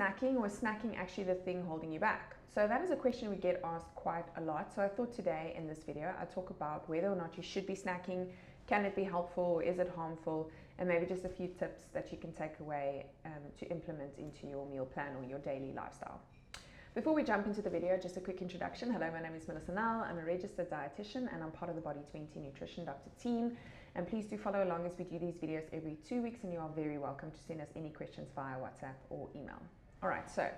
snacking, or is snacking actually the thing holding you back? So that is a question we get asked quite a lot. So I thought today in this video, I'll talk about whether or not you should be snacking. Can it be helpful or is it harmful? And maybe just a few tips that you can take away to implement into your meal plan or your daily lifestyle. Before we jump into the video, just a quick introduction. Hello, my name is Melissa Nall. I'm a registered dietitian and I'm part of the Body 20 Nutrition Doctor team. And please do follow along as we do these videos every 2 weeks, and you are very welcome to send us any questions via WhatsApp or email. All right, so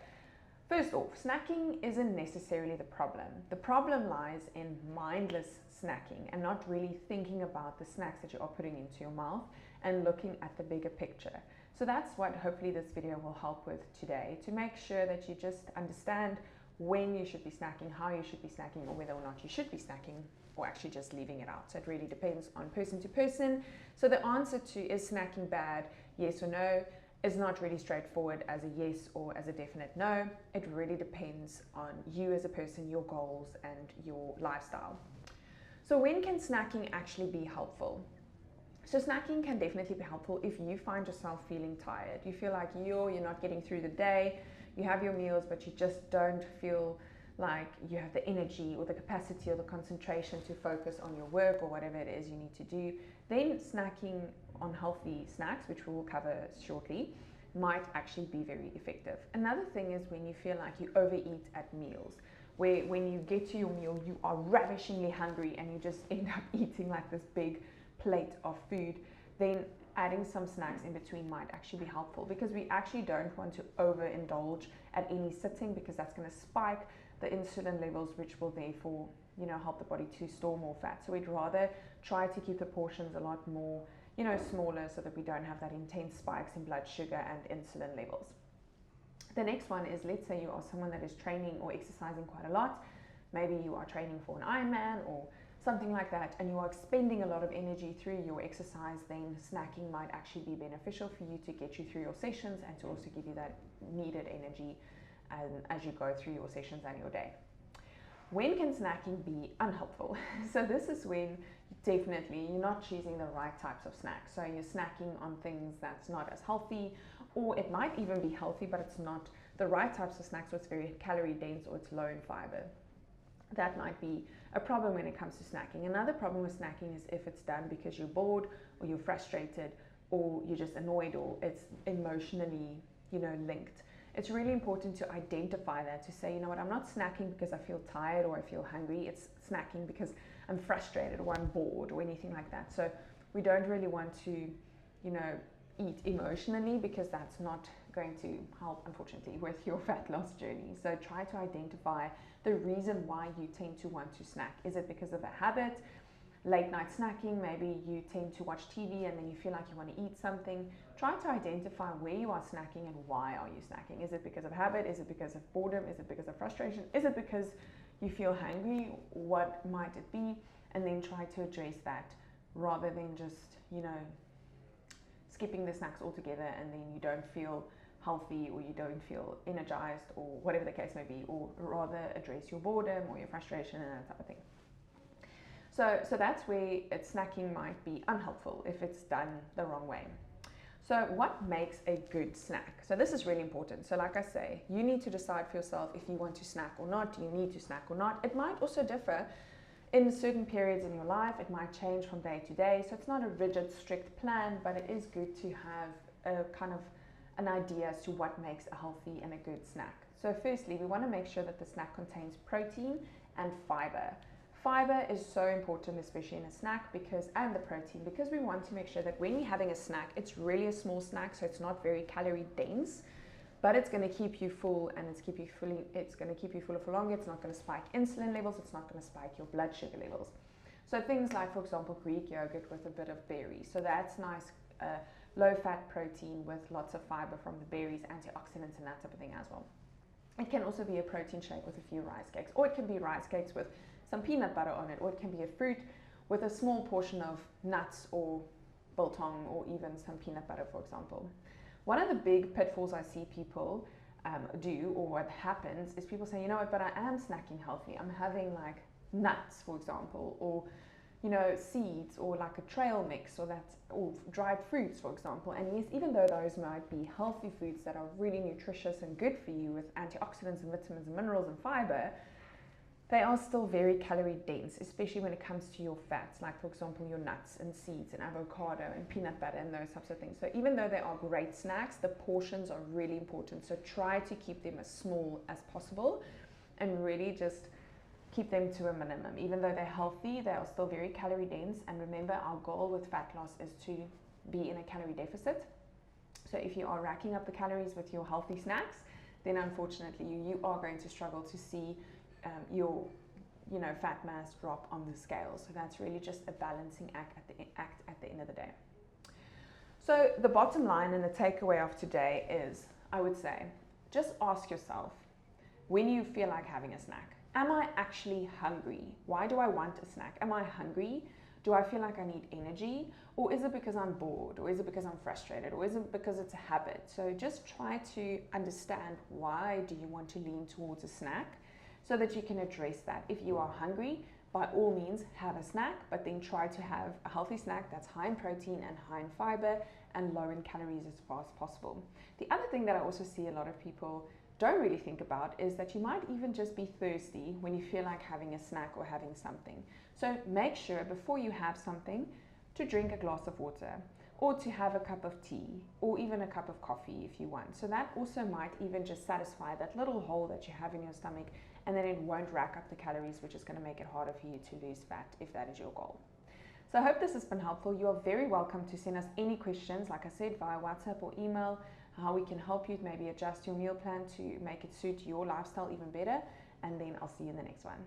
first off, snacking isn't necessarily the problem. The problem lies in mindless snacking and not really thinking about the snacks that you are putting into your mouth and looking at the bigger picture. So that's what hopefully this video will help with today, to make sure that you just understand when you should be snacking, how you should be snacking, or whether or not you should be snacking or actually just leaving it out. So it really depends on person to person. So the answer to is snacking bad, yes or no, is not really straightforward as a yes or as a definite no. It really depends on you as a person, your goals, and your lifestyle. So when can snacking actually be helpful? So snacking can definitely be helpful if you find yourself feeling tired. You feel like you're not getting through the day, you have your meals, but you just don't feel like you have the energy or the capacity or the concentration to focus on your work or whatever it is you need to do. Then snacking on healthy snacks, which we will cover shortly, might actually be very effective. Another thing is when you feel like you overeat at meals, where when you get to your meal, you are ravishingly hungry and you just end up eating like this big plate of food, then adding some snacks in between might actually be helpful, because we actually don't want to overindulge at any sitting, because that's going to spike the insulin levels, which will therefore help the body to store more fat. So we'd rather try to keep the portions a lot more smaller, so that we don't have that intense spikes in blood sugar and insulin levels. The next one is, let's say you are someone that is training or exercising quite a lot. Maybe you are training for an Ironman or something like that, and you are expending a lot of energy through your exercise. Then snacking might actually be beneficial for you to get you through your sessions and to also give you that needed energy as you go through your sessions and your day. When can snacking be unhelpful? So this is when definitely you're not choosing the right types of snacks. So you're snacking on things that's not as healthy, or it might even be healthy, but it's not the right types of snacks, so it's very calorie dense or it's low in fiber. That might be a problem when it comes to snacking. Another problem with snacking is if it's done because you're bored or you're frustrated or you're just annoyed or it's emotionally, linked. It's really important to identify that, to say, what, I'm not snacking because I feel tired or I feel hungry. It's snacking because I'm frustrated or I'm bored or anything like that. So we don't really want to, eat emotionally, because that's not going to help, unfortunately, with your fat loss journey. So try to identify the reason why you tend to want to snack. Is it because of a habit? Late night snacking, maybe you tend to watch TV and then you feel like you want to eat something. Try to identify where you are snacking and why are you snacking. Is it because of habit? Is it because of boredom? Is it because of frustration? Is it because you feel hungry? What might it be? And then try to address that, rather than just, skipping the snacks altogether and then you don't feel healthy or you don't feel energized or whatever the case may be, or rather address your boredom or your frustration and that type of thing. So that's where snacking might be unhelpful if it's done the wrong way. So what makes a good snack? So this is really important. So like I say, you need to decide for yourself if you want to snack or not. Do you need to snack or not? It might also differ in certain periods in your life. It might change from day to day. So it's not a rigid, strict plan, but it is good to have a kind of an idea as to what makes a healthy and a good snack. So firstly, we want to make sure that the snack contains protein and fiber. Fiber is so important, especially in a snack, and the protein, because we want to make sure that when you're having a snack, it's really a small snack, so it's not very calorie dense, but it's going to keep you full, and it's going to keep you full for longer. It's not going to spike insulin levels. It's not going to spike your blood sugar levels. So things like, for example, Greek yogurt with a bit of berries. So that's nice, low-fat protein with lots of fiber from the berries, antioxidants, and that type of thing as well. It can also be a protein shake with a few rice cakes, or it can be rice cakes with some peanut butter on it, or it can be a fruit with a small portion of nuts or biltong, or even some peanut butter, for example. One of the big pitfalls I see people do, or what happens, is people say, but I am snacking healthy. I'm having like nuts, for example, or seeds or like a trail mix or dried fruits, for example. And yes, even though those might be healthy foods that are really nutritious and good for you with antioxidants and vitamins and minerals and fiber, they are still very calorie dense, especially when it comes to your fats, like for example your nuts and seeds and avocado and peanut butter and those types of things. So even though they are great snacks, the portions are really important. So try to keep them as small as possible and really just keep them to a minimum. Even though they're healthy, they are still very calorie dense. And remember, our goal with fat loss is to be in a calorie deficit. So if you are racking up the calories with your healthy snacks, then unfortunately you are going to struggle to see your fat mass drop on the scale. So that's really just a balancing act at the end of the day. So the bottom line and the takeaway of today is, I would say, just ask yourself, when you feel like having a snack, am I actually hungry? Why do I want a snack? Am I hungry? Do I feel like I need energy? Or is it because I'm bored? Or is it because I'm frustrated? Or is it because it's a habit? So just try to understand, why do you want to lean towards a snack, so that you can address that. If you are hungry, by all means have a snack, but then try to have a healthy snack that's high in protein and high in fiber and low in calories as far as possible. The other thing that I also see a lot of people don't really think about is that you might even just be thirsty when you feel like having a snack or having something. So make sure before you have something to drink a glass of water, or to have a cup of tea, or even a cup of coffee if you want. So that also might even just satisfy that little hole that you have in your stomach, and then it won't rack up the calories, which is going to make it harder for you to lose fat if that is your goal. So I hope this has been helpful. You are very welcome to send us any questions, like I said, via WhatsApp or email, how we can help you maybe adjust your meal plan to make it suit your lifestyle even better. And then I'll see you in the next one.